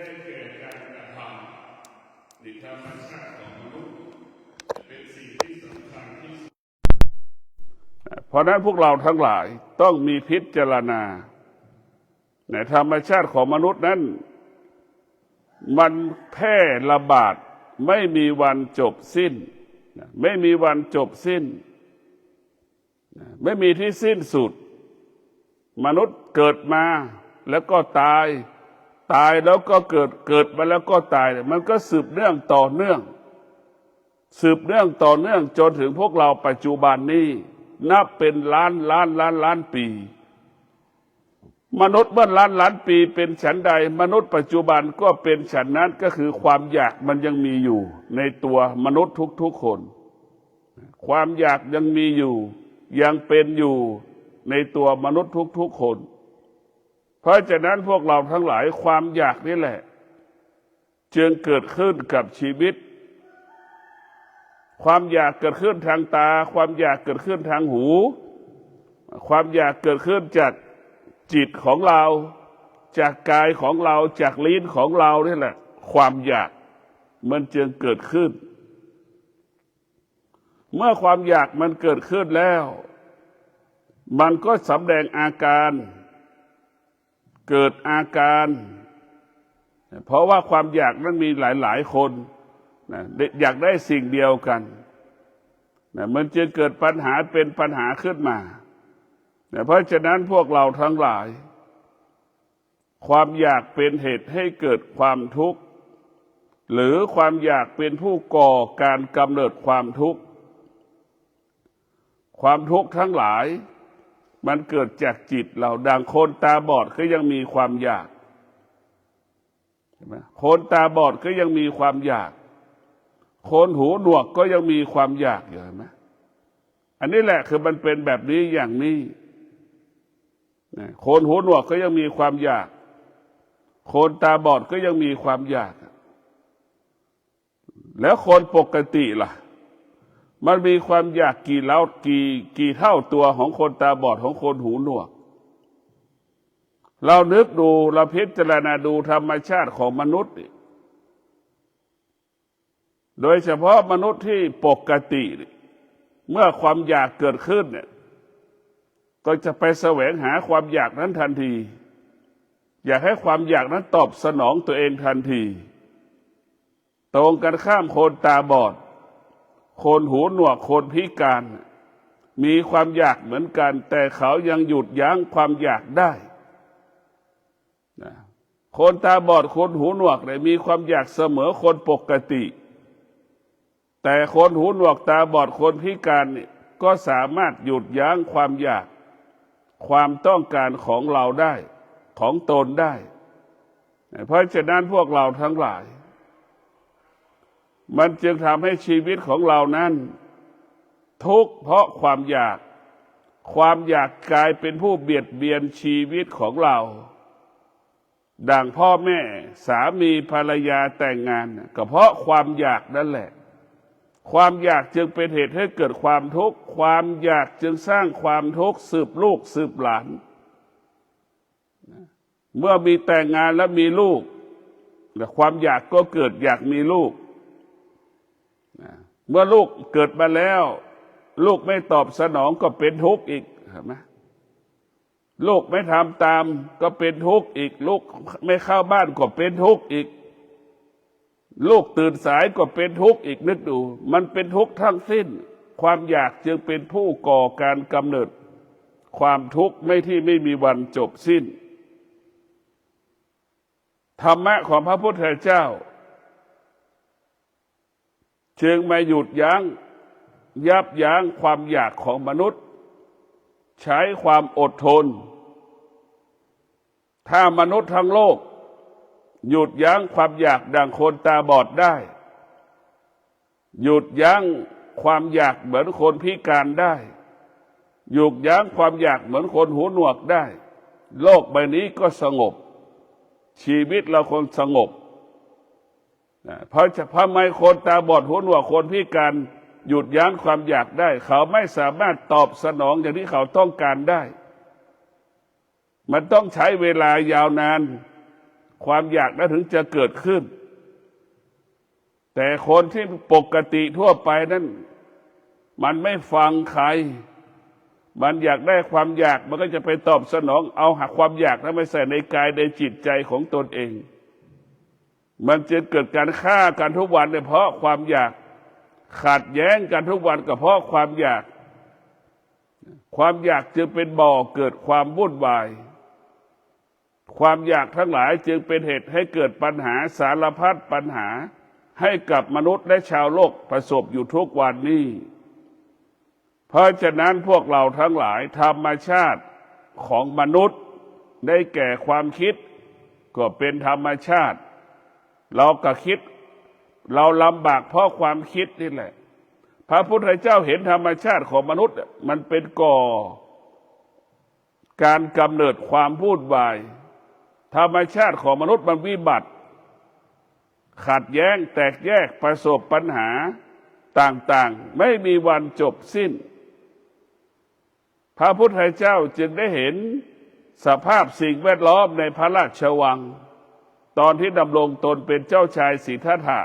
ได้แก่การกระทำในธรรมชาติของมนุษย์เป็นสิ่งที่สำคัญที่สุดเพราะนั้นพวกเราทั้งหลายต้องมีพิจารณาในธรรมชาติของมนุษย์นั้นมันแพร่ระบาดไม่มีวันจบสิ้นไม่มีวันจบสิ้นไม่มีที่สิ้นสุดมนุษย์เกิดมาแล้วก็ตายแล้วก็เกิดมาแล้วก็ตายมันก็สืบเนื่องต่อเนื่องจนถึงพวกเราปัจจุบันนี้นับเป็นล้านปีมนุษย์เมื่อล้านปีเป็นฉันใดมนุษย์ปัจจุบันก็เป็นฉันนั้นก็คือความอยากมันยังมีอยู่ในตัวมนุษย์ทุกๆคนความอยากยังมีอยู่ยังเป็นอยู่ในตัวมนุษย์ทุกๆคนเพราะฉะนั้นพวกเราทั้งหลายความอยากนี่แหละจึงเกิดขึ้นกับชีวิตความอยากเกิดขึ้นทางตาความอยากเกิดขึ้นทางหูความอยากเกิดขึ้นจากจิตของเราจากกายของเราจากลิ้นของเรานี่แหละความอยากมันจึงเกิดขึ้นเมื่อความอยากมันเกิดขึ้นแล้วมันก็สำแดงอาการเกิดอาการเพราะว่าความอยากนั้นมีหลายคนอยากได้สิ่งเดียวกันมันจึงเกิดปัญหาเป็นปัญหาขึ้นมาเพราะฉะนั้นพวกเราทั้งหลายความอยากเป็นเหตุให้เกิดความทุกข์หรือความอยากเป็นผู้ก่อการกำเนิดความทุกข์ทั้งหลายมันเกิดจากจิตเราดังคนตาบอดก็ยังมีความอยากใช่ไหมคนตาบอดก็ยังมีความอยากคนหูหนวกก็ยังมีความอยากอยู่เห็นไหมอันนี้แหละคือมันเป็นแบบนี้อย่างนี้คนหูหนวกก็ยังมีความอยากคนตาบอดก็ยังมีความอยากแล้วคนปกติล่ะมันมีความอยากกี่เท่าตัวของคนตาบอดของคนหูหนวกเรานึกดูเราพิจารณาดูธรรมชาติของมนุษย์โดยเฉพาะมนุษย์ที่ปกติเมื่อความอยากเกิดขึ้นเนี่ยก็จะไปแสวงหาความอยากนั้นทันทีอยากให้ความอยากนั้นตอบสนองตัวเองทันทีตรงกันข้ามคนตาบอดคนหูหนวกคนพิการมีความอยากเหมือนกันแต่เขายังหยุดยั้งความอยากได้คนตาบอดคนหูหนวกเนี่ยมีความอยากเสมอคนปกติแต่คนหูหนวกตาบอดคนพิการนี่ก็สามารถหยุดยั้งความอยากความต้องการของเราได้ของตนได้เพราะฉะนั้นพวกเราทั้งหลายมันจึงทำให้ชีวิตของเรานั้นทุกข์เพราะความอยากกลายเป็นผู้เบียดเบียนชีวิตของเราดังพ่อแม่สามีภรรยาแต่งงานก็เพราะความอยากนั่นแหละความอยากจึงเป็นเหตุให้เกิดความทุกข์ความอยากจึงสร้างความทุกข์สืบลูกสืบหลานเมื่อมีแต่งงานแล้วมีลูกความอยากก็เกิดอยากมีลูกเมื่อลูกเกิดมาแล้วลูกไม่ตอบสนองก็เป็นทุกข์อีกเห็นไหมลูกไม่ทำตามก็เป็นทุกข์อีกลูกไม่เข้าบ้านก็เป็นทุกข์อีกลูกตื่นสายก็เป็นทุกข์อีกนึกดูมันเป็นทุกข์ทั้งสิ้นความอยากจึงเป็นผู้ก่อการกำเนิดความทุกข์ไม่มีวันจบสิ้นธรรมะของพระพุทธเจ้าจึงมาหยุดยั้งยับยั้งความอยากของมนุษย์ใช้ความอดทนถ้ามนุษย์ทั้งโลกหยุดยั้งความอยากดังคนตาบอดได้หยุดยั้งความอยากเหมือนคนพิการได้หยุดยั้งความอยากเหมือนคนหูหนวกได้โลกใบนี้ก็สงบชีวิตเราคงสงบเพราะทำไมคนตาบอดหูหนวกคนพิการหยุดยั้งความอยากได้เขาไม่สามารถตอบสนองอย่างที่เขาต้องการได้มันต้องใช้เวลายาวนาน ความอยากนั้นถึงจะเกิดขึ้นแต่คนที่ปกติทั่วไปนั้นมันไม่ฟังใครมันอยากได้ความอยากมันก็จะไปตอบสนองเอาหาความอยากนั้นไปใส่ในกายในจิตใจของตนเองมันจะเกิดการฆ่ากันทุกวันเพราะความอยากขัดแย้งกันทุกวันก็เพราะความอยากความอยากจึงเป็นบ่อเกิดความวุ่นวายความอยากทั้งหลายจึงเป็นเหตุให้เกิดปัญหาสารพัดปัญหาให้กับมนุษย์และชาวโลกประสบอยู่ทุกวันนี้เพราะฉะนั้นพวกเราทั้งหลายธรรมชาติของมนุษย์ได้แก่ความคิดก็เป็นธรรมชาติเราก็คิดเราลำบากเพราะความคิดนี่แหละพระพุทธเจ้าเห็นธรรมชาติของมนุษย์มันเป็นก่อการกำเนิดความวุ่นวายธรรมชาติของมนุษย์มันวิบัติขัดแย้งแตกแยกประสบปัญหาต่างๆไม่มีวันจบสิ้นพระพุทธเจ้าจึงได้เห็นสภาพสิ่งแวดล้อมในพระราชวังตอนที่ดำรงตนเป็นเจ้าชายสิทธัตถะ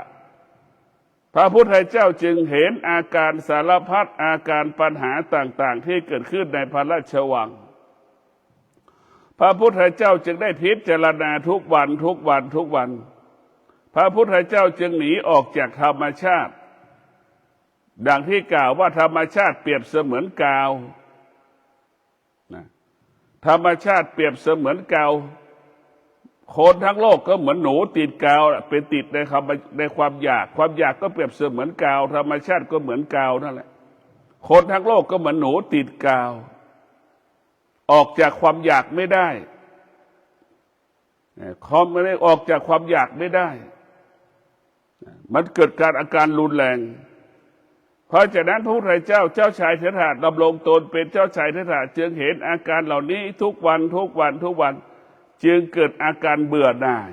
พระพุทธเจ้าจึงเห็นอาการสารพัดอาการปัญหาต่างๆที่เกิดขึ้นในพระราชวังพระพุทธเจ้าจึงได้พิจารณาทุกวันพระพุทธเจ้าจึงหนีออกจากธรรมชาติดังที่กล่าวว่าธรรมชาติเปรียบเสมือนกาวธรรมชาติเปรียบเสมือนกาวคนทั้งโลกก็เหมือนหนูติดกาวเป็นติดในความอยากก็เปรียบเสมือนกาวธรรมชาติก็เหมือนกาวนั่นแหละคนทั้งโลกก็เหมือนหนูติดกาวออกจากความอยากไม่ได้ไม่ได้ออกจากความอยากไม่ได้มันเกิดการอาการรุนแรงเพราะฉะนั้นพระพุทธเจ้าเจ้าชายสิทธัตถะดำรงตนเป็นเจ้าชายสิทธัตถะจึงเห็นอาการเหล่านี้ทุกวันจึงเกิดอาการเบื่อหน่าย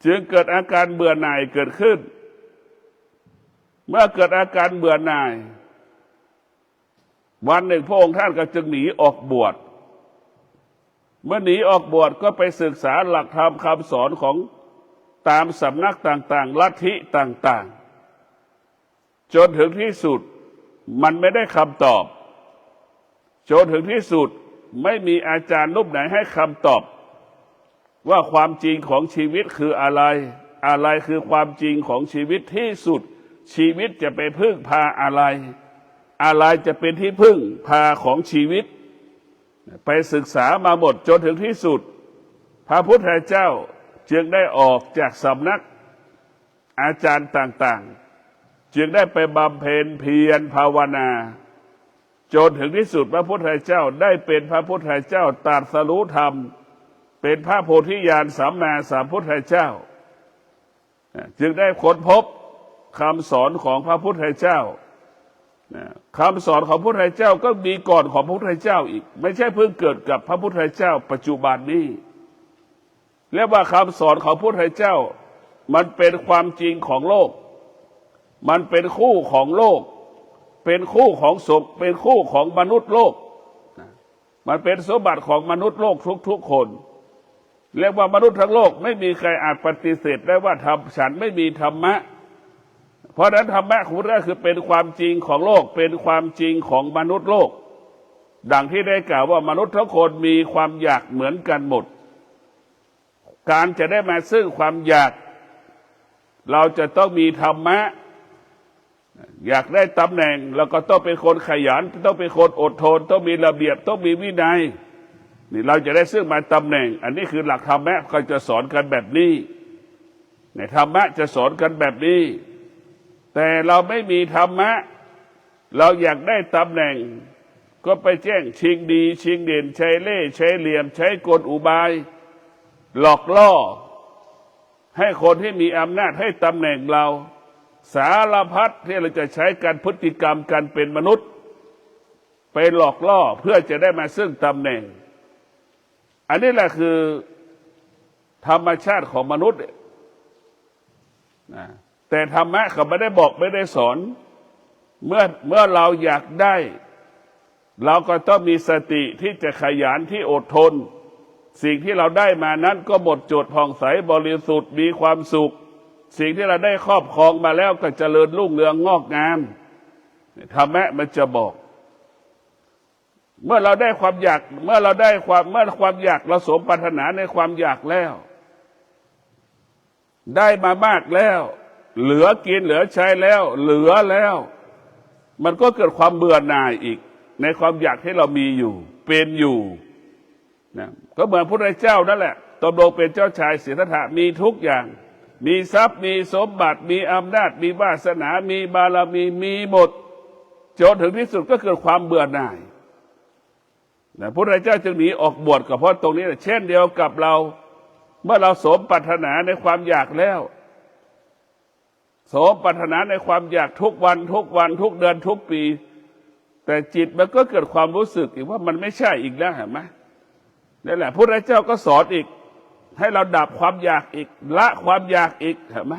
จึงเกิดอาการเบื่อหน่ายเกิดขึ้นเมื่อเกิดอาการเบื่อหน่ายวันหนึ่งพระองค์ท่านก็จึงหนีออกบวชเมื่อหนีออกบวชก็ไปศึกษาหลักธรรมคำสอนของตามสำนักต่างๆลัทธิต่างๆจนถึงที่สุดมันไม่ได้คำตอบจนถึงที่สุดไม่มีอาจารย์รูปไหนให้คำตอบว่าความจริงของชีวิตคืออะไรคือความจริงของชีวิตที่สุดชีวิตจะไปพึ่งพาอะไรจะเป็นที่พึ่งพาของชีวิตไปศึกษามาหมดจนถึงที่สุดพระพุทธเจ้าจึงได้ออกจากสำนักอาจารย์ต่างๆจึงได้ไปบำเพ็ญเพียรภาวนาจนถึงที่สุดพระพุทธเจ้าได้เป็นพระพุทธเจ้าตรัสรู้ธรรมเป็นพระโพธิญาณสัมมาสัมพุทธเจ้าจึงได้ค้นพบคำสอนของพระพุทธเจ้าคำสอนของพระพุทธเจ้าก็มีก่อนของพระพุทธเจ้าอีกไม่ใช่เพิ่งเกิดกับพระพุทธเจ้าปัจจุบันนี้เรียกว่าคำสอนของพระพุทธเจ้ามันเป็นความจริงของโลกมันเป็นคู่ของโลกเป็นคู่ของสมเป็นคู่ของมนุษย์โลกมันเป็นสมบัติของมนุษย์โลกทุกๆคนเรียกว่ามนุษย์ทั้งโลกไม่มีใครอาจปฏิเสธได้ว่าฉันไม่มีธรรมะเพราะนั้นธรรมะของพระพุทธเจ้าคือเป็นความจริงของโลกเป็นความจริงของมนุษย์โลกดังที่ได้กล่าวว่ามนุษย์ทุกคนมีความอยากเหมือนกันหมดการจะได้มาซึ่งความอยากเราจะต้องมีธรรมะอยากได้ตำแหน่งเราก็ต้องเป็นคนขยันต้องเป็นคนอดทนต้องมีระเบียบต้องมีวินัยนี่เราจะได้ซึ่งมาตำแหน่งอันนี้คือหลักธรรมะเขาจะสอนกันแบบนี้ในธรรมะจะสอนกันแบบนี้แต่เราไม่มีธรรมะเราอยากได้ตำแหน่งก็ไปแจ้งชิงดีชิงเด่นใช้เล่ห์ใช้เหลี่ยมใช้กลอุบายหลอกล่อให้คนที่มีอำนาจให้ตำแหน่งเราสารพัดที่เราจะใช้การพฤติกรรมกันเป็นมนุษย์ไปหลอกล่อเพื่อจะได้มาซึ่งตำแหน่งอันนี้แหละคือธรรมชาติของมนุษย์แต่ธรรมะเขาไม่ได้บอกไม่ได้สอนเมื่อเราอยากได้เราก็ต้องมีสติที่จะขยันที่อดทน สิ่งที่เราได้มานั้นก็หมดจดผ่องใสบริสุทธิ์มีความสุขสิ่งที่เราได้ครอบครองมาแล้วก็เจริญรุ่งเรืองงอกงามธรรมะมันจะบอกเมื่อเราได้ความอยากเมื่อความอยากเราสมปรารถนาในความอยากแล้วได้มามากแล้วเหลือกินเหลือใช้แล้วเหลือแล้วมันก็เกิดความเบื่อหน่ายอีกในความอยากที่เรามีอยู่เป็นอยู่นะก็เหมือนพระพุทธเจ้านั่นแหละตนงเป็นเจ้าชายสิทธัตถะมีทุกอย่างมีทรัพย์มีสมบัติมีอำนาจมีวาสนามีบารมีมีหมดจนถึงที่สุดก็เกิดความเบื่อหน่ายนะพระพุทธเจ้าจึงหนีออกบวชก็เพราะตรงนี้เช่นเดียวกับเราเมื่อเราสมปรารถนาในความอยากแล้วสมปรารถนาในความอยากทุกวันทุกเดือนทุกปีแต่จิตมันก็เกิดความรู้สึกอีกว่ามันไม่ใช่อีกแล้วเห็นไหมนั่นแหละพระพุทธเจ้าก็สอนอีกให้เราดับความอยากอีกละความอยากอีกเห็นไหม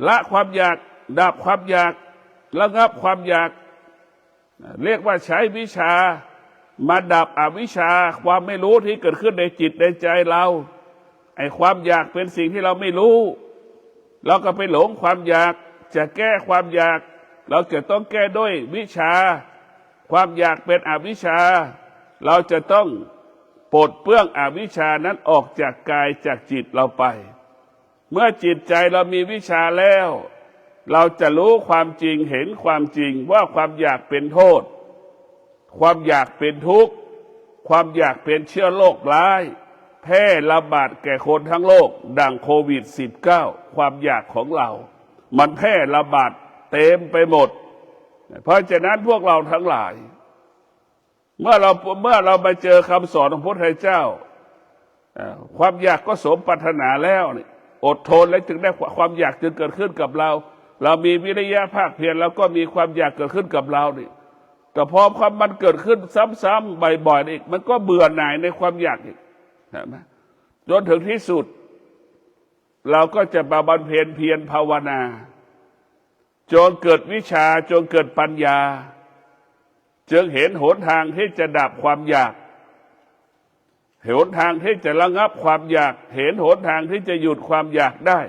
ละความอยากดับความอยากระงับความอยากเรียกว่าใช้วิชามาดับอวิชชาความไม่รู้ที่เกิดขึ้นในจิตในใจเราไอ้ความอยากเป็นสิ่งที่เราไม่รู้เราก็ไปหลงความอยากจะแก้ความอยากเราจะต้องแก้ด้วยวิชาความอยากเป็นอวิชชาเราจะต้องปลดเปลื้องอวิชชานั้นออกจากกายจากจิตเราไปเมื่อจิตใจเรามีวิชาแล้วเราจะรู้ความจริงเห็นความจริงว่าความอยากเป็นโทษความอยากเป็นทุกข์ความอยากเป็นเชื้อโรคร้ายแพร่ระบาดแก่คนทั้งโลกดังโควิด-19 ความอยากของเรามันแพร่ระบาดเต็มไปหมดเพราะฉะนั้นพวกเราทั้งหลายเมื่อเรามาเจอคำสอนของพระพุทธเจ้าความอยากก็สมปรารถนาแล้วอดทนและถึงได้ความอยากจึงเกิดขึ้นกับเราเรามีวิริยะภาคเพียรแล้วก็มีความอยากเกิดขึ้นกับเรานี่แต่พอความมันเกิดขึ้นซ้ำๆบ่อยๆอีกมันก็เบื่อหน่ายในความอยากอีกเห็นไหมจนถึงที่สุดเราก็จะมาบำเพ็ญเพียรภาวนาจนเกิดวิชาจนเกิดปัญญาจึงเห็นหนทางที่จะดับความอยากเห็นหนทางที่จะระงับความอยากเห็นหนทางที่จะหยุดความอยากได้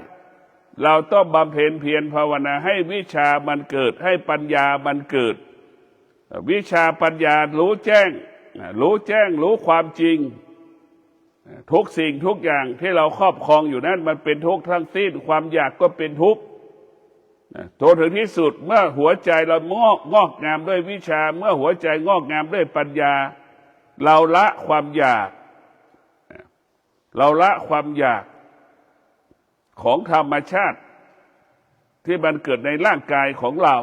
เราต้องบำเพ็ญเพียรภาวนาให้วิชามันเกิดให้ปัญญามันเกิดวิชาปัญญารู้แจ้งรู้ความจริงทุกสิ่งทุกอย่างที่เราครอบครองอยู่นั้นมันเป็นทุกข์ทั้งสิ้นความอยากก็เป็นทุกข์จนถึงที่สุดเมื่อหัวใจเรางอกงามด้วยวิชาเมื่อหัวใจงอกงามด้วยปัญญาเราละความอยากของธรรมชาติที่มันเกิดในร่างกายของเรา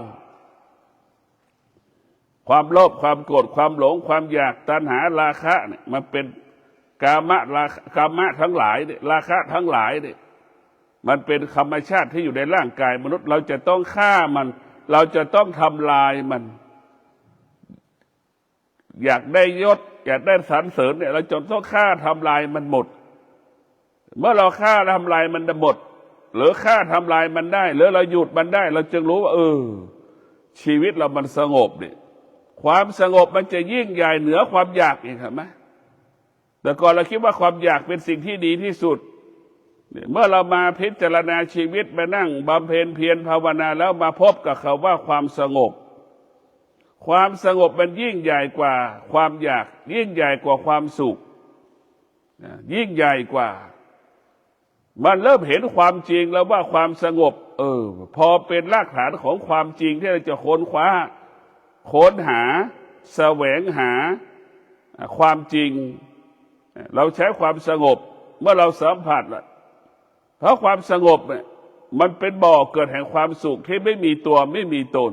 ความโลภความโกรธความหลงความอยากตัณหาราคะเนี่ยมันเป็นกามะทั้งหลายเนี่ยราคะทั้งหลายเนี่ยมันเป็นธรรมชาติที่อยู่ในร่างกายมนุษย์เราจะต้องฆ่ามันเราจะต้องทำลายมันอยากได้ยศอยากได้สรรเสริญเนี่ยเราจนต้องฆ่าทำลายมันหมดเมื่อเราฆ่าทำลายมันหมดหรือฆ่าทำลายมันได้หรือเราหยุดมันได้เราจึงรู้ว่าชีวิตเรามันสงบเนี่ยความสงบมันจะยิ่งใหญ่เหนือความอยากอีกเห็นไหมแต่ก่อนเราคิดว่าความอยากเป็นสิ่งที่ดีที่สุดเมื่อเรามาพิจารณาชีวิตมานั่งบำเพ็ญเพียรภาวนาแล้วมาพบกับเขาว่าความสงบมันยิ่งใหญ่กว่าความอยากยิ่งใหญ่กว่าความสุขยิ่งใหญ่กว่ามันเริ่มเห็นความจริงแล้วว่าความสงบพอเป็นรากฐานของความจริงที่เราจะค้นหาแสวงหาความจริงเราใช้ความสงบเมื่อเราสัมผัสเพราะความสงบเนี่ยมันเป็นบ่อเกิดแห่งความสุขที่ไม่มีตัวไม่มีตน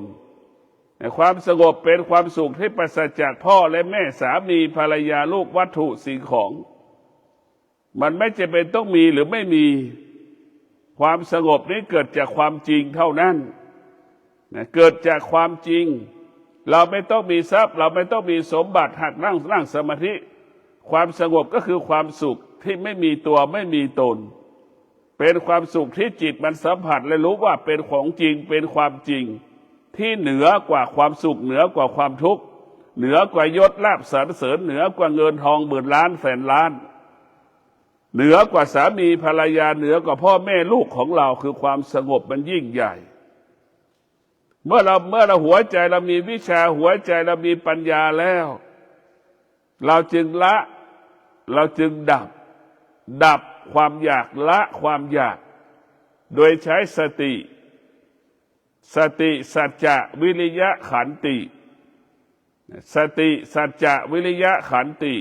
ความสงบเป็นความสุขที่ปราศจากพ่อและแม่สามีภรรยาลูกวัตถุสิ่งของมันไม่จำเป็นต้องมีหรือไม่มีความสงบนี้เกิดจากความจริงเท่านั้นเกิดจากความจริงเราไม่ต้องมีทรัพย์เราไม่ต้องมีสมบัติหากนั่งสมาธิความสงบก็คือความสุขที่ไม่มีตัวไม่มีตนเป็นความสุขที่จิตมันสัมผัสและรู้ว่าเป็นของจริงเป็นความจริงที่เหนือกว่าความสุขเหนือกว่าความทุกข์ เหนือกว่ายศลาภสรรเสริญเหนือกว่าเงินทองหมื่นล้านแสนล้านเหนือกว่าสามีภรรยาเหนือกว่าพ่อแม่ลูกของเราคือความสงบมันยิ่งใหญ่เมื่อเราหัวใจเรามีวิชาหัวใจเรามีปัญญาแล้วเราจึงดับความอยากละความอยากโดยใช้สติสัจจะวิริยะขันติสติสัจจะวิริยะขันติ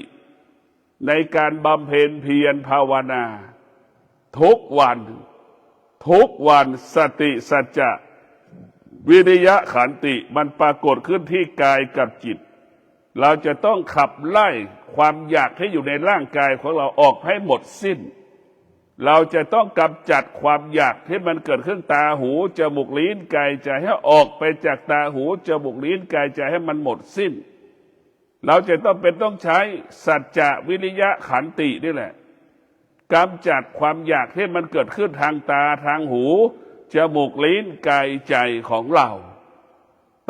ในการบำเพ็ญเพียรภาวนาทุกวันสติสัจจะวิริยะขันติมันปรากฏขึ้นที่กายกับจิตเราจะต้องขับไล่ความอยากที่อยู่ในร่างกายของเราออกให้หมดสิ้นเราจะต้องกำจัดความอยากที่มันเกิดขึ้นตาหูจมูกลิ้นกายใจให้ออกไปจากตาหูจมูกลิ้นกายใจให้มันหมดสิ้นเราจะต้องใช้สัจจะวิริยะขันตินี่แหละกำจัดความอยากที่มันเกิดขึ้นทางตาทางหูจมูกลิ้นกายใจของเรา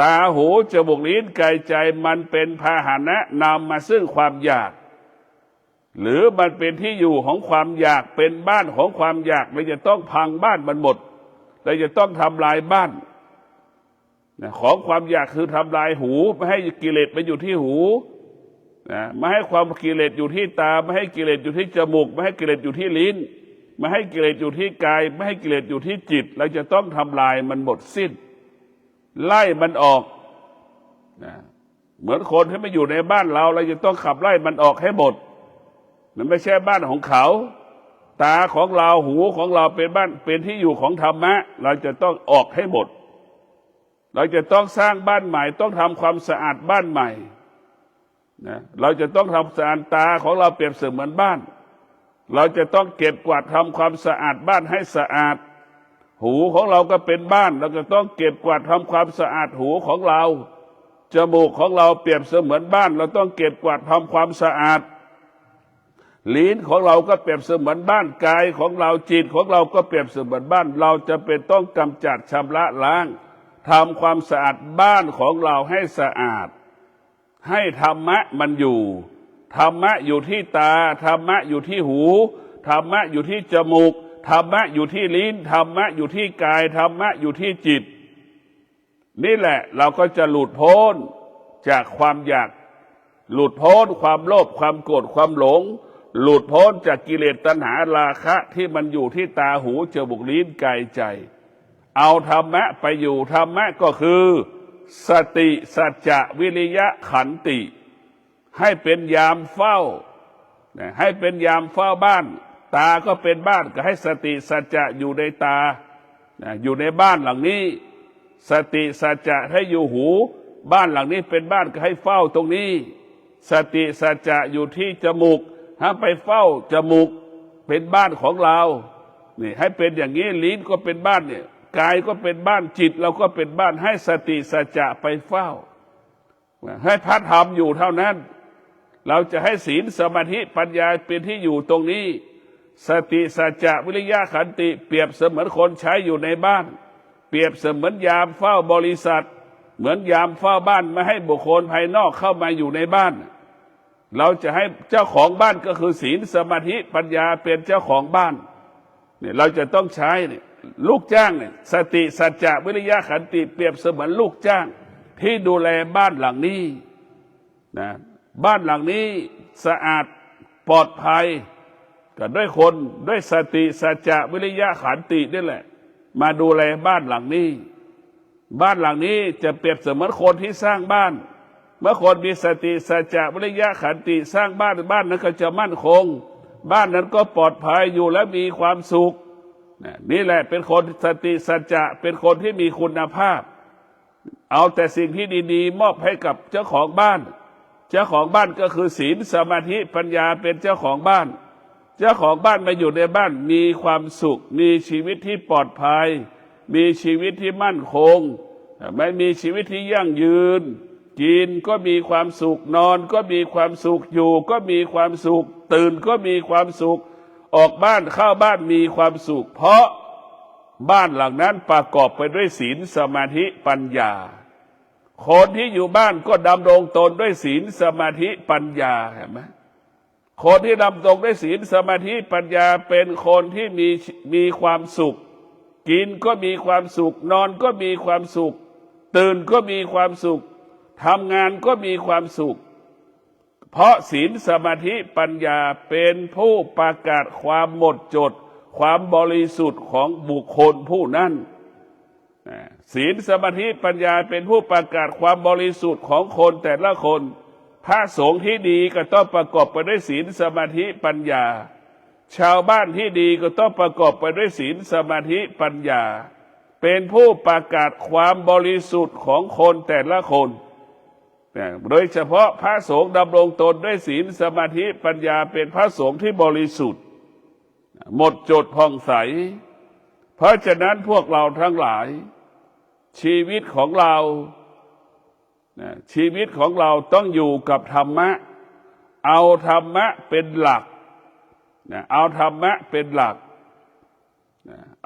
ตาหูจมูกลิ้นกายใจมันเป็นพาหนะนำมาซึ่งความอยากหรือมันเป็นที่อยู่ของความอยากเป็นบ้านของความอยากเราจะต้องพังบ้านมันหมดเราจะต้องทำลายบ้านของความอยากคือทำลายหูไม่ให้กิเลสไปอยู่ที่หูไม่ให้ความกิเลสอยู่ที่ตาไม่ให้กิเลสอยู่ที่จมูกไม่ให้กิเลสอยู่ที่ลิ้นไม่ให้กิเลสอยู่ที่กายไม่ให้กิเลสอยู่ที่จิตเราจะต้องทำลายมันหมดสิ้นไล่มันออกเหมือนคนที่ไม่อยู่ในบ้านเราจะต้องขับไล่มันออกให้หมดมันไม่ใช่บ้านของเขาตาของเราหูของเราเป็นบ้านเป็นที่อยู่ของธรรมะเราจะต้องออกให้หมดเราจะต้องสร้างบ้านใหม่ต้องทำความสะอาดบ้านใหม่เราจะต้องทำสะอาดตาของเราเปรียบเสมือนบ้านเราจะต้องเก็บกวาดทำความสะอาดบ้านให้สะอาดหูของเราก็เป็นบ้านเราจะต้องเก็บกวาดทำความสะอาดหูของเราจมูกของเราเปรียบเสมือนบ้านเราต้องเก็บกวาดทำความสะอาดลิ้นของเราก็เปรียบเสมือนบ้านกายของเราจิตของเราก็เปรียบเสมือนบ้านเราจะเป็นต้องกำจัดชำระล้างทำความสะอาดบ้านของเราให้สะอาดให้ธรรมะมันอยู่ธรรมะอยู่ที่ตาธรรมะอยู่ที่หูธรรมะอยู่ที่จมูกธรรมะอยู่ที่ลิ้นธรรมะอยู่ที่กายธรรมะอยู่ที่จิตนี่แหละเราก็จะหลุดพ้นจากความอยากหลุดพ้นความโลภความโกรธความหลงหลุดพ้นจากกิเลสตัณหาราคะที่มันอยู่ที่ตาหูจมูกลิ้นกายใจเอาธรรมะไปอยู่ธรรมะก็คือสติสัจจะวิริยะขันติให้เป็นยามเฝ้าให้เป็นยามเฝ้าบ้านตาก็เป็นบ้านก็ให้สติสัจจะอยู่ในตาอยู่ในบ้านหลังนี้สติสัจจะให้อยู่หูบ้านหลังนี้เป็นบ้านก็ให้เฝ้าตรงนี้สติสัจจะอยู่ที่จมูกให้ไปเฝ้าจมูกเป็นบ้านของเรานี่ให้เป็นอย่างนี้ลิ้นก็เป็นบ้านเนี่ยกายก็เป็นบ้านจิตเราก็เป็นบ้านให้สติสัจจะไปเฝ้าให้พระธรรมอยู่เท่านั้นเราจะให้ศีลสมาธิปัญญาเป็นที่อยู่ตรงนี้สติสัจจะวิริยะขันติเปรียบเสมือนคนใช้อยู่ในบ้านเปรียบเสมือนยามเฝ้าบริษัทเหมือนยามเฝ้าบ้านไม่ให้บุคคลภายนอกเข้ามาอยู่ในบ้านเราจะให้เจ้าของบ้านก็คือศีลสมาธิปัญญาเป็นเจ้าของบ้านเนี่ยเราจะต้องใช้เนี่ยลูกจ้างเนี่ยสติสัจจะวิริยะขันติเปรียบเสมือนลูกจ้างที่ดูแลบ้านหลังนี้นะบ้านหลังนี้สะอาดปลอดภัยก็ด้วยคนด้วยสติสัจจะวิริยะขันตินี่แหละมาดูแลบ้านหลังนี้บ้านหลังนี้จะเปรียบเสมือนคนที่สร้างบ้านเมื่อคนมีสติสัจจะวิริยะขันติสร้างบ้านนั้นก็จะมั่นคงบ้านนั้นก็ปลอดภัยอยู่และมีความสุขนี่แหละเป็นคนสติสัจจะเป็นคนที่มีคุณภาพเอาแต่สิ่งที่ดีๆมอบให้กับเจ้าของบ้านเจ้าของบ้านก็คือศีลสมาธิปัญญาเป็นเจ้าของบ้านเจ้าของบ้านมาอยู่ในบ้านมีความสุขมีชีวิตที่ปลอดภัยมีชีวิตที่มั่นคงไม่มีชีวิตที่ยั่งยืนกินก็มีความสุขนอนก็มีความสุขอยู่ก็มีความสุขตื่นก็มีความสุขออกบ้านเข้าบ้านมีความสุขเพราะบ้านหลังนั้นประกอบไปด้วยศีลสมาธิปัญญา คนที่อยู่บ้านก็ดำรงตนด้วยศีลสมาธิปัญญาเห็นไหมคนที่ดำรงด้วยศีลสมาธิปัญญาเป็นคนที่มีความสุขกินก็มีความสุขนอนก็มีความสุขตื่นก็มีความสุขทำงานก็มีความสุขเพราะศีลสมาธิปัญญาเป็นผู้ประกาศความหมดจดความบริสุทธิ์ของบุคคลผู้นั้นศีลสมาธิปัญญาเป็นผู้ประกาศความบริสุทธิ์ของคนแต่ละคนพระสงฆ์ที่ดีก็ต้องประกอบไปด้วยศีลสมาธิปัญญาชาวบ้านที่ดีก็ต้องประกอบไปด้วยศีลสมาธิปัญญาเป็นผู้ประกาศความบริสุทธิ์ของคนแต่ละคนโดยเฉพาะพระสงฆ์ดำรงตนด้วยศีลสมาธิปัญญาเป็นพระสงฆ์ที่บริสุทธิ์หมดจดผ่องใสเพราะฉะนั้นพวกเราทั้งหลายชีวิตของเราต้องอยู่กับธรรมะเอาธรรมะเป็นหลักเอาธรรมะเป็นหลัก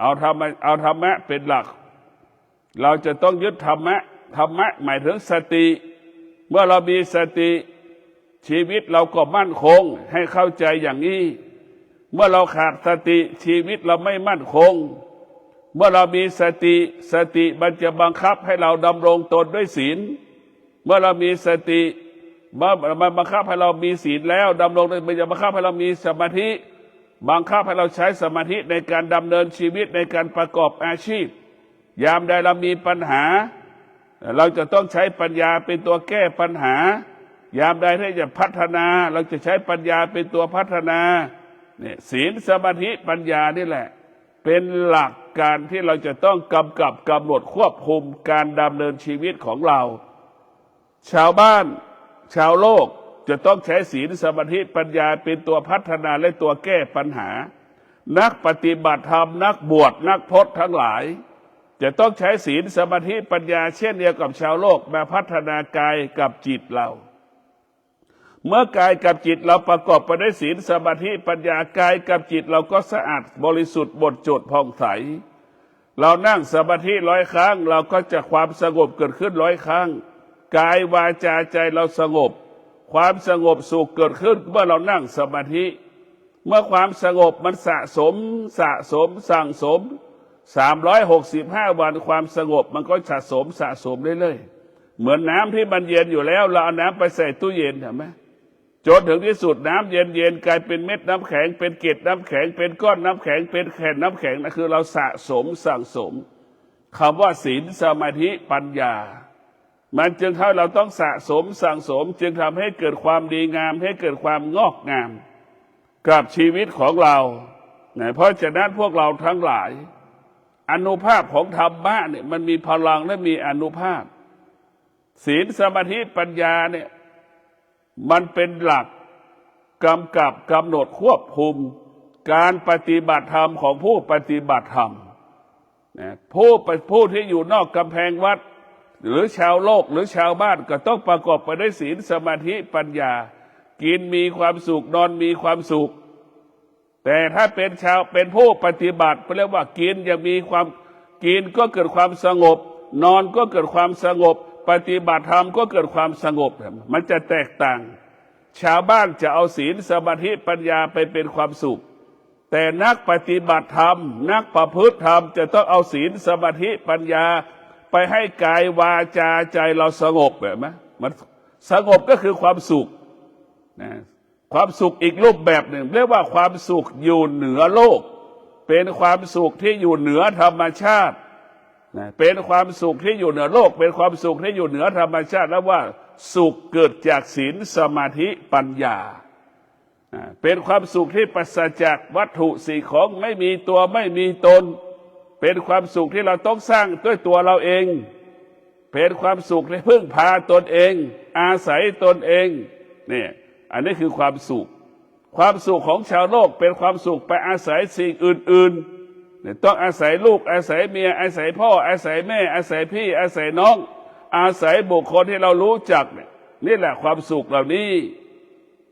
เอาธรรมะเป็นหลักเราจะต้องยึดธรรมะหมายถึงสติเมื่อเรามีสติชีวิตเราก็มั่นคงให้เข้าใจอย่างนี้เมื่อเราขาดสติชีวิตเราไม่มั่นคงเมื่อเรามีสติมันจะบังคับให้เราดำรงตนด้วยศีลเมื่อเรามีสติมันบังคับให้เรามีศีลแล้วดำรงมันจะบังคับให้เรามีสมาธิบังคับให้เราใช้สมาธิในการดำเนินชีวิตในการประกอบอาชีพยามใดเรามีปัญหาเราจะต้องใช้ปัญญาเป็นตัวแก้ปัญหายามใดที่จะพัฒนาเราจะใช้ปัญญาเป็นตัวพัฒนาเนี่ยศีลสมาธิปัญญานี่แหละเป็นหลักการที่เราจะต้องกำกับกำหนดควบคุมการดำเนินชีวิตของเราชาวบ้านชาวโลกจะต้องใช้ศีลสมาธิปัญญาเป็นตัวพัฒนาและตัวแก้ปัญหานักปฏิบัติธรรมนักบวชนักพจน์ทั้งหลายจะต้องใช้ศีลสมาธิปัญญาเช่นเดียวกับชาวโลกมาพัฒนากายกับจิตเราเมื่อกายกับจิตเราประกอบไปด้วยศีลสมาธิปัญญากายกับจิตเราก็สะอาดบริสุทธิ์หมดจดผ่องใสเรานั่งสมาธิ100 ครั้งเราก็จะความสงบเกิดขึ้น100 ครั้งกายวาจาใจเราสงบความสงบสุขเกิดขึ้นเมื่อเรานั่งสมาธิเมื่อความสงบมันสะสมสั่งสม365 วันความสงบมันก็สะสมเรื่อยๆเหมือนน้ำที่มันเย็นอยู่แล้วเราเอาน้ำไปใส่ตู้เย็นเห็นไหมจนถึงที่สุดน้ำเย็นกลายเป็นเม็ดน้ำแข็งเป็นเกล็ดน้ำแข็งเป็นก้อนน้ำแข็งเป็นแผ่นน้ำแข็งนั่นคือเราสะสมสั่งสมคำว่าศีลสมาธิปัญญามันจึงให้เราต้องสะสมสั่งสมจึงทำให้เกิดความดีงามให้เกิดความงอกงามกับชีวิตของเราเพราะฉะนั้นพวกเราทั้งหลายอานุภาพของธรรมะเนี่ยมันมีพลังและมีอานุภาพศีลสมาธิปัญญาเนี่ยมันเป็นหลักกำกับกำหนดควบคุมการปฏิบัติธรรมของผู้ปฏิบัติธรรมผู้ที่อยู่นอกกำแพงวัดหรือชาวโลกหรือชาวบ้านก็ต้องประกอบไปด้วยศีลสมาธิปัญญากินมีความสุขนอนมีความสุขแต่ถ้าเป็นผู้ปฏิบัติเรียกว่ากินยังมีความกินก็เกิดความสงบนอนก็เกิดความสงบปฏิบัติธรรมก็เกิดความสงบมันจะแตกต่างชาวบ้านจะเอาศีลสมาธิปัญญาไปเป็นความสุขแต่นักปฏิบัติธรรมนักประพฤติธรรมจะต้องเอาศีลสมาธิปัญญาไปให้กายวาจาใจเราสงบแบบไหมมันสงบก็คือความสุขนะความสุขอีกรูปแบบหนึ่งเรียกว่าความสุขอยู่เหนือโลกเป็นความสุขที่อยู่เหนือธรรมชาติเป็นความสุขที่อยู่เหนือโลกเป็นความสุขที่อยู่เหนือธรรมชาติแล้วว่าสุขเกิดจากศีลสมาธิปัญญาเป็นความสุขที่ปราศจากวัตถุสิ่งของไม่มีตัวไม่มีตนเป็นความสุขที่เราต้องสร้างด้วยตัวเราเองเป็นความสุขที่พึ่งพาตนเองอาศัยตนเองเนี่ยอันนี้คือความสุขของชาวโลกเป็นความสุขไปอาศัยสิ่งอื่นๆต้องอาศัยลูกอาศัยเมียอาศัยพ่ออาศัยแม่อาศัยพี่อาศัยน้องอาศัยบุคคลที่เรารู้จักนี่แหละความสุขเหล่านี้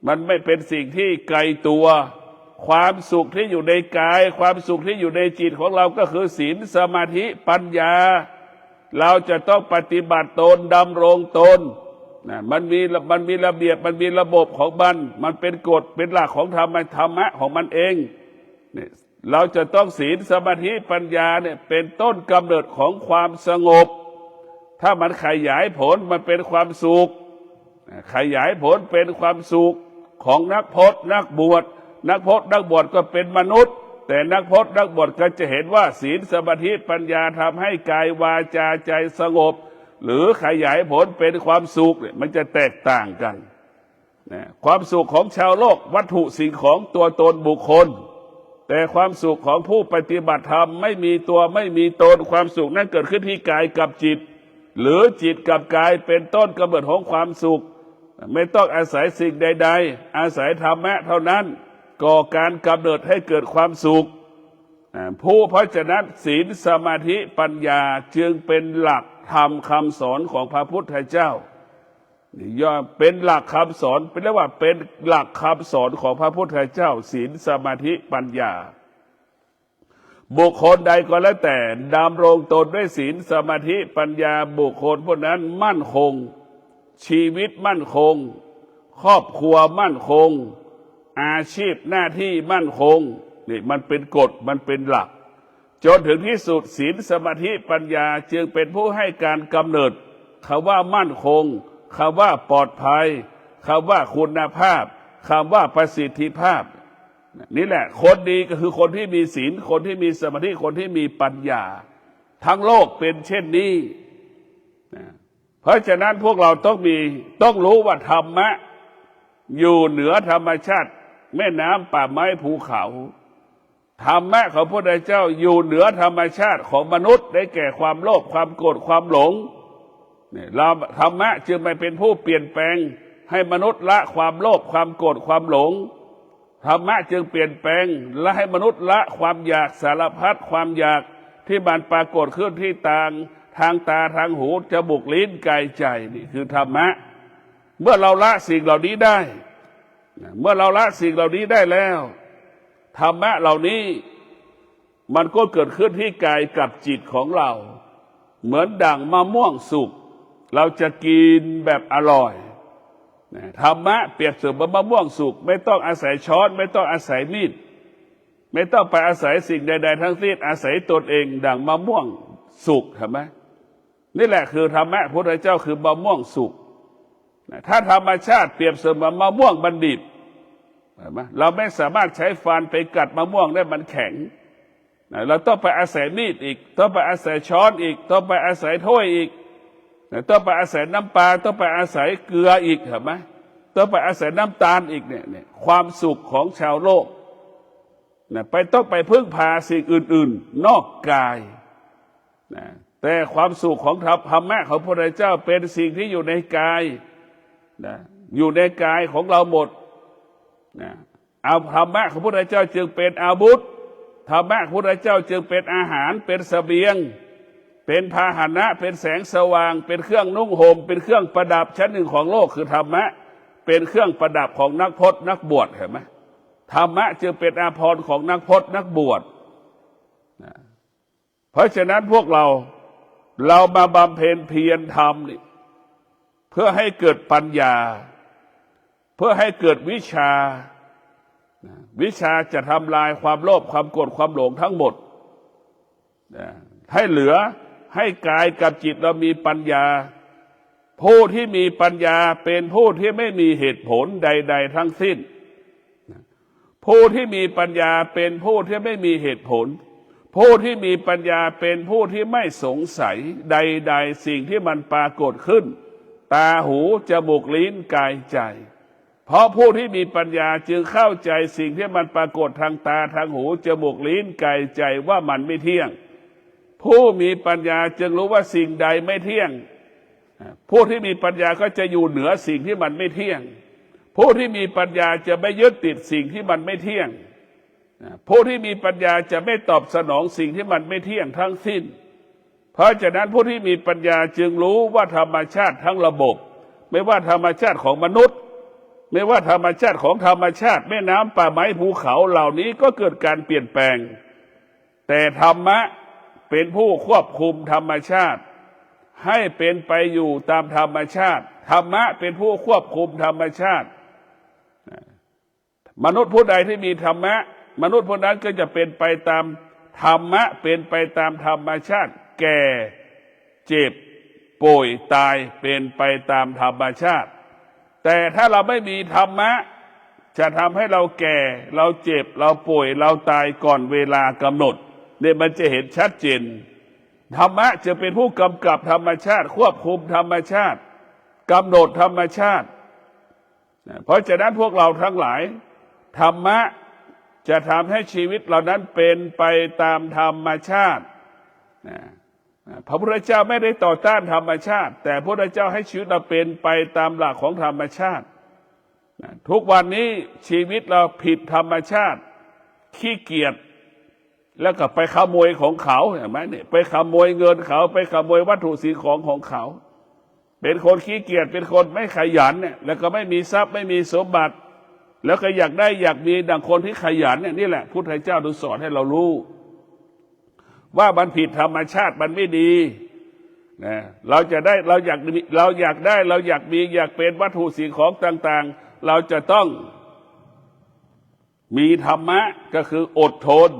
มันไม่เป็นสิ่งที่ไกลตัวความสุขที่อยู่ในกายความสุขที่อยู่ในจิตของเราก็คือศีลสมาธิปัญญา เราจะต้องปฏิบัติตนดำรงตนนะมันมีระเบียบมันมีระบบของมันเป็นกฎเป็นหลักของธรรมะของมันเองเนี่ยเราจะต้องศีลสมาธิปัญญาเนี่ยเป็นต้นกำเนิดของความสงบถ้ามันขยายผลมันเป็นความสุขขยายผลเป็นความสุขของนักพจน์นักบวชนักพจน์นักบวชก็เป็นมนุษย์แต่นักพจน์นักบวชก็จะเห็นว่าศีลสมาธิปัญญาทำให้กายวาจาใจสงบหรือขยายผลเป็นความสุขมันจะแตกต่างกันความสุขของชาวโลกวัตถุสิ่งของตัวตนบุคคลแต่ความสุขของผู้ปฏิบัติธรรมไม่มีตัวไม่มีตนความสุขนั้นเกิดขึ้นที่กายกับจิตหรือจิตกับกายเป็นต้นกำเนิดของความสุขไม่ต้องอาศัยสิ่งใดๆอาศัยธรรมะเท่านั้นก่อการกำเนิดให้เกิดความสุขเพราะฉะนั้นศีลสมาธิปัญญาจึงเป็นหลักธรรมคำสอนของพระพุทธเจ้าย่อมเป็นหลักคำสอนเป็นเรียกว่าเป็นหลักคำสอนของพระพุทธเจ้าศีลสมาธิปัญญาบุคคลใดก็แล้วแต่ดำรงตนด้วยศีลสมาธิปัญญาบุคคลพวกนั้นมั่นคงชีวิตมั่นคงครอบครัวมั่นคงอาชีพหน้าที่มั่นคงนี่มันเป็นกฎมันเป็นหลักจนถึงที่สุดศีลสมาธิปัญญาจึงเป็นผู้ให้การกำเนิดคำว่ามั่นคงคำว่าปลอดภัยคำว่าคุณภาพคำว่าประสิทธิภาพนี่แหละคนดีก็คือคนที่มีศีลคนที่มีสมาธิคนที่มีปัญญาทั้งโลกเป็นเช่นนี้เพราะฉะนั้นพวกเราต้องรู้ว่าธรรมะอยู่เหนือธรรมชาติแม่น้ำป่าไม้ภูเขาธรรมะของพระพุทธเจ้าอยู่เหนือธรรมชาติของมนุษย์ได้แก่ความโลภความโกรธความหลงเนี่ยเราธรรมะจึงไม่เป็นผู้เปลี่ยนแปลงให้มนุษย์ละความโลภความโกรธความหลงธรรมะจึงเปลี่ยนแปลงและให้มนุษย์ละความอยากสารพัดความอยากที่มันปรากฏขึ้นที่ทางตาทางหูจมูกลิ้นกายใจนี่คือธรรมะเมื่อเราละสิ่งเหล่านี้ได้เมื่อเราละสิ่งเหล่านี้ได้แล้วธรรมะเหล่านี้มันก็เกิดขึ้นที่กายกับจิตของเราเหมือนดั่งมะม่วงสุกเราจะกินแบบอร่อยธรรมะเปรียบเสมือนมะม่วงสุกไม่ต้องอาศัยช้อนไม่ต้องอาศัยมีดไม่ต้องไปอาศัยสิ่งใดๆทั้งสิ้นอาศัยตนเองดั่งมะม่วงสุกเห็นไหมนี่แหละคือธรรมะพระพุทธเจ้าคือมะม่วงสุกถ้าธรรมชาติเปรียบเสมือนมะม่วงบัณฑิตเราไม่สามารถใช้ฟันไปกัดมะม่วงได้มันแข็งเราต้องไปอาศัยมีดอีกต้องไปอาศัยช้อนอีกต้องไปอาศัยถ้วยอีกต้องไปอาศัยน้ำปลาต้องไปอาศัยเกลืออีกเห็นไหมต้องไปอาศัยน้ำตาลอีกเนี่ยความสุขของชาวโลกต้องไปพึ่งพาสิ่งอื่นๆนอกกายแต่ความสุขของธรรมะของพระพุทธเจ้าเป็นสิ่งที่อยู่ในกายอยู่ในกายของเราหมดเอาธรรมะของพระพุทธเจ้าจึงเป็นอาวุธธรรมะของพระพุทธเจ้าจึงเป็นอาหารเป็นเสบียงเป็นพาหนะเป็นแสงสว่างเป็นเครื่องนุ่งห่มเป็นเครื่องประดับชั้นหนึ่งของโลกคือธรรมะเป็นเครื่องประดับของนักพจน์นักบวชเห็นไหมธรรมะจึงเป็นอาภรณ์ของนักพจน์นักบวชเพราะฉะนั้นพวกเรามาบำเพ็ญเพียรธรรมนี่เพื่อให้เกิดปัญญาเพื่อให้เกิดวิชาจะทำลายความโลภความโกรธความหลงทั้งหมดให้เหลือให้กายกับจิตเรามีปัญญาผู้ที่มีปัญญาเป็นผู้ที่ไม่มีเหตุผลใดๆทั้งสิ้นผู้ที่มีปัญญาเป็นผู้ที่ไม่มีเหตุผลผู้ที่มีปัญญาเป็นผู้ที่ไม่สงสัยใดๆสิ่งที่มันปรากฏขึ้นตาหูจมูกลิ้นกายใจเพราะผู้ที่มีปัญญาจึงเข้าใจสิ่งที่มันปรากฏทางตาทางหูจมูกลิ้นกายใจว่ามันไม่เที่ยงผู้มีปัญญาจึงรู้ว่าสิ่งใดไม่เที่ยงผู้ที่มีปัญญาก็จะอยู่เหนือสิ่งที่มันไม่เที่ยงผู้ที่มีปัญญาจะไม่ยึดติดสิ่งที่มันไม่เที่ยงผู้ที่มีปัญญาจะไม่ตอบสนองสิ่งที่มันไม่เที่ยงทั้งสิ้นเพราะฉะนั้นผู้ที่มีปัญญาจึงรู้ว่าธรรมชาติทั้งระบบไม่ว่าธรรมชาติของมนุษย์ไม่ว่าธรรมชาติของธรรมชาติแม่น้ำป่าไม้ภูเขาเหล่านี้ก็เกิดการเปลี่ยนแปลงแต่ธรรมะเป็นผู้ควบคุมธรรมชาติ ให้เป็นไปอยู่ตามธรรมชาติธรรมะเป็นผู้ควบคุมธรรมชาติมนุษย์ผู้ใดที่มีธรรมะมนุษย์ผู้นั้นก็จะเป็นไปตามธรรมะเป็นไปตามธรรมชาติแก่เจ็บป่วยตายเป็นไปตามธรรมชาติแต่ถ้าเราไม่มีธรรมะจะทำให้เราแก่เราเจ็บเราป่วยเราตายก่อนเวลากำหนดเนี่ยมันจะเห็นชัดเจนธรรมะจะเป็นผู้กำกับธรรมชาติควบคุมธรรมชาติกำหนดธรรมชาติเพราะฉะนั้นพวกเราทั้งหลายธรรมะจะทำให้ชีวิตเรานั้นเป็นไปตามธรรมชาติพระพุทธเจ้าไม่ได้ต่อต้านธรรมชาติแต่พระพุทธเจ้าให้ชีวิตเราเป็นไปตามหลักของธรรมชาติทุกวันนี้ชีวิตเราผิดธรรมชาติขี้เกียจแล้วก็ไปขโมยของเขาเห็นไหมเนี่ยไปขโมยเงินเขาไปขโมยวัตถุสิ่งของเขาเป็นคนขี้เกียจเป็นคนไม่ขยันเนี่ยแล้วก็ไม่มีทรัพย์ไม่มีสมบัติแล้วก็อยากได้อยากมีดังคนที่ขยันเนี่ยนี่แหละพุทธเจ้าสอนให้เรารู้ว่ามันผิดธรรมชาติมันไม่ดีนะเราจะได้เราอยากได้เราอยากมีอยากเป็นวัตถุสิ่งของต่างๆเราจะต้องมีธรรมะก็คืออดทน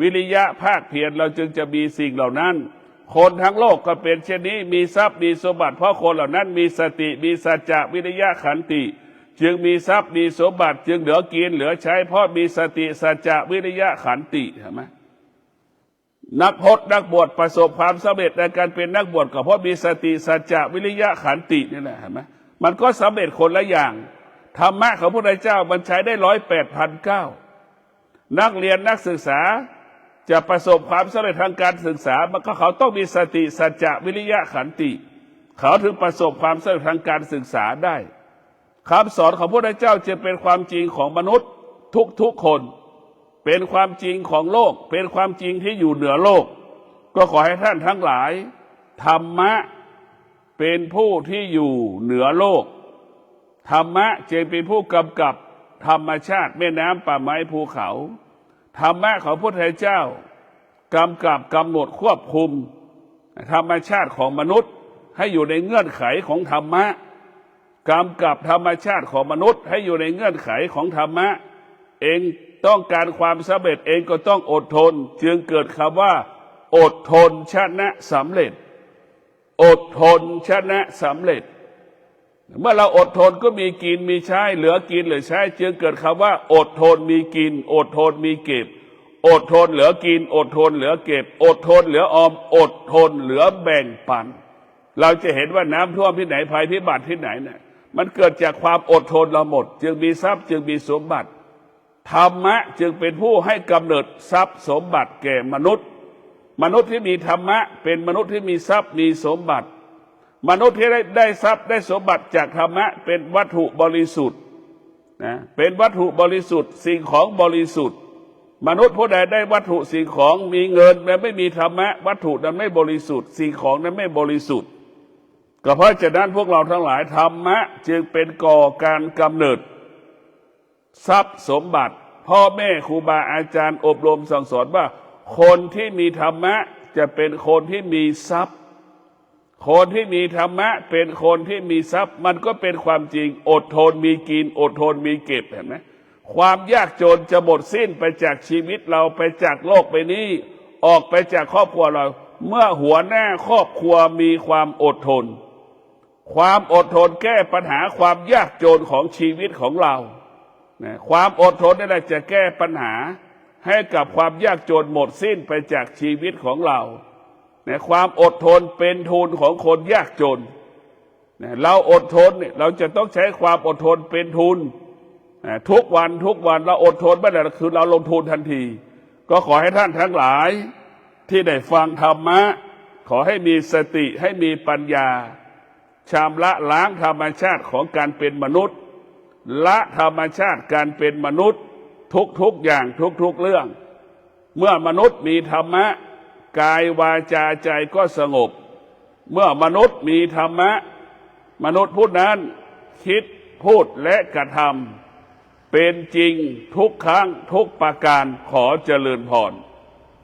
วิริยะภาคเพียรเราจึงจะมีสิ่งเหล่านั้นคนทั้งโลกก็เป็นเช่นนี้มีทรัพย์มีสมบัติเพราะคนเหล่านั้นมีสติมีสัจจะวิริยะขันติจึงมีทรัพย์มีสมบัติจึงเหลือกินเหลือใช้เพราะมีสติสัจจะวิริยะขันติเห็นไหมนักพจน์นักบวชประสบความสำเร็จในการเป็นนักบวชก็เพราะมีสติสัจจะวิริยะขันตินี่แหละเห็นไหมมันก็สำเร็จคนละอย่างธรรมะของพระพุทธเจ้ามันใช้ได้108,900นักเรียนนักศึกษาจะประสบความสำเร็จทางการศึกษามันก็เขาต้องมีสติสัจจะวิริยะขันติเขาถึงประสบความสำเร็จทางการศึกษาได้คำสอนของพระพุทธเจ้าจะเป็นความจริงของมนุษย์ทุกคนเป็นความจริงของโลกเป็นความจริงที่อยู่เหนือโลกก็ขอให้ท่านทั้งหลายธรรมะเป็นผู้ที่อยู่เหนือโลกธรรมะจะเป็นผู้กำกับธรรมชาติแม่น้ำป่าไม้ภูเขาธรรมะของพระพุทธเจ้ากำกับกำหนดควบคุมธรรมชาติของมนุษย์ให้อยู่ในเงื่อนไขของธรรมะกำกับธรรมชาติของมนุษย์ให้อยู่ในเงื่อนไขของธรรมะเองต้องการความสำเร็จเองก็ต้องอดทนจึงเกิดคำว่าอดทนชนะสำเร็จอดทนชนะสำเร็จเมื่อเราอดทนก็มีกินมีใช้เหลือกินเหลือใช้จึงเกิดคำว่าอดทนมีกินอดทนมีเก็บอดทนเหลือกินอดทนเหลือเก็บอดทนเหลือออมอดทนเหลือแบ่งปันเราจะเห็นว่าน้ำท่วมที่ไหนภัยพิบัติที่ไหนเนี่ยมันเกิดจากความอดทนเราหมดจึงมีทรัพย์จึงมีสมบัติธรรมะจึงเป็นผู้ให้กำเนิดทรัพย์สมบัติแก่มนุษย์ที่มีธรรมะเป็นมนุษย์ที่มีทรัพย์มีสมบัติมนุษย์ที่ได้ทรัพย์ได้สมบัติจากธรรมะเป็นวัตถุบริสุทธิ์นะเป็นวัตถุบริสุทธิ์สิ่งของบริสุทธิ์มนุษย์ผู้ใดได้วัตถุสิ่งของมีเงินแต่ไม่มีธรรมะวัตถุนั้นไม่บริสุทธิ์สิ่งของนั้นไม่บริสุทธิ์ก็เพราะฉะนั้นพวกเราทั้งหลายธรรมะจึงเป็นก่อการกำเนิดทรัพย์สมบัติพ่อแม่ครูบาอาจารย์อบรมสั่งสอนว่าคนที่มีธรรมะจะเป็นคนที่มีทรัพย์คนที่มีธรรมะเป็นคนที่มีทรัพย์มันก็เป็นความจริงอดทนมีกินอดทนมีเก็บเห็นไหมความยากจนจะหมดสิ้นไปจากชีวิตเราไปจากโลกใบนี้ออกไปจากครอบครัวเราเมื่อหัวหน้าครอบครัวมีความอดทนความอดทนแก้ปัญหาความยากจนของชีวิตของเราความอดทนนี่แหละจะแก้ปัญหาให้กับความยากจนหมดสิ้นไปจากชีวิตของเราความอดทนเป็นทุนของคนยากจนเราอดทนเราจะต้องใช้ความอดทนเป็นทุนทุกวันเราอดทนไม่ได้คือเราลงทุนทันทีก็ขอให้ท่านทั้งหลายที่ได้ฟังธรรมะขอให้มีสติให้มีปัญญาชำระล้างธรรมชาติของการเป็นมนุษย์ละธรรมชาติการเป็นมนุษย์ทุกอย่างทุกเรื่องเมื่อมนุษย์มีธรรมะกายวาจาใจก็สงบเมื่อมนุษย์มีธรรมะมนุษย์ผู้นั้นคิดพูดและกระทำเป็นจริงทุกครั้งทุกประการขอเจริญพร